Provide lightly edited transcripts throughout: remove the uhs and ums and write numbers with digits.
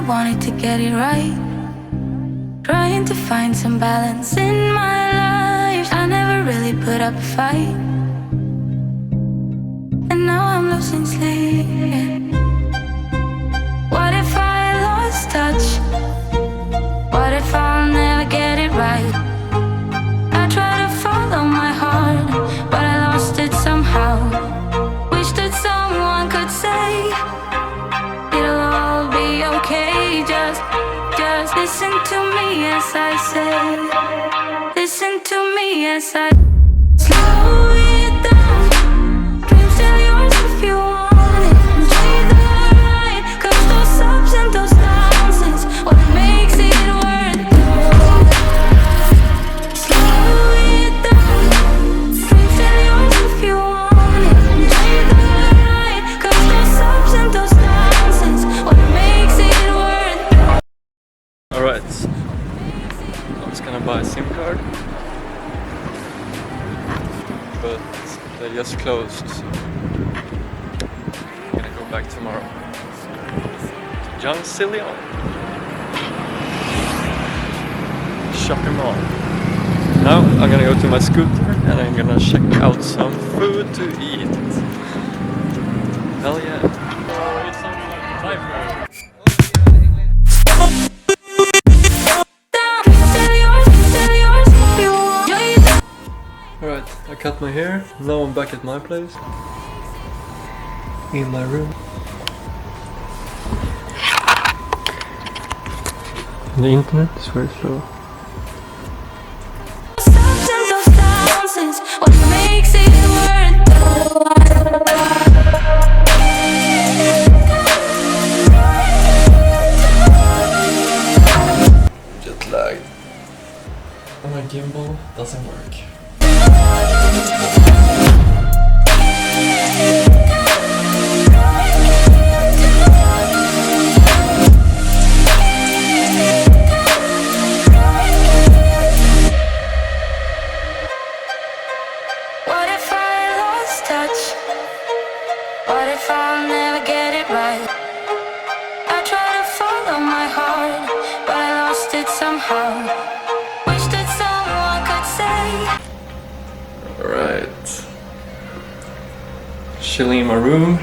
wanted to get it right, trying to find some balance in my life. I never really put up a fight, and now I'm losing sleep. What if I lost touch? What if I'll never get it right? I try to follow my heart, but I lost it somehow. Wish that someone could say it'll all be okay. Just listen to me as I say. Listen to me as I slow it down. Dreams are yours if you want it. Enjoy the ride, 'cause those ups and those downs is what makes it worth it. Slow it down. Dreams are yours if you want it. Enjoy the ride, 'cause those ups and those downs is what makes it worth it. Alright, I was gonna buy a SIM card, but they just closed, so I'm gonna go back tomorrow to John Cillian shopping mall. Now I'm gonna go to my scooter and I'm gonna check out some food to eat. Hell yeah. Alright, I cut my hair. Now I'm back at my place. In my room. The internet is very slow. Jet lag. And my gimbal doesn't work. What if I lost touch? What if I'll never get it right? I try to follow my heart, but I lost it somehow. Wish that someone could say. Alright. Chilling in my room.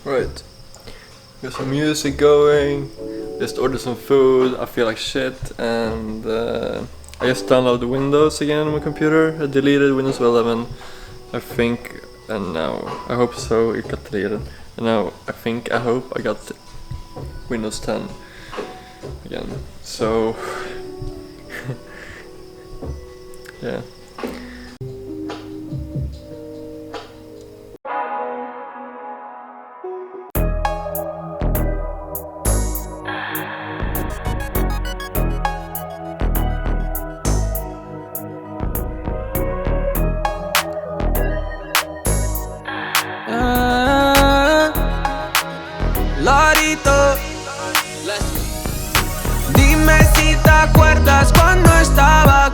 Right. Got some music going. Just ordered some food. I feel like shit, and I just downloaded Windows again on my computer. I deleted Windows 11, I think, and now I hope so. It got deleted, and now I hope I got Windows 10 again. So yeah. Dime si te acuerdas cuando estaba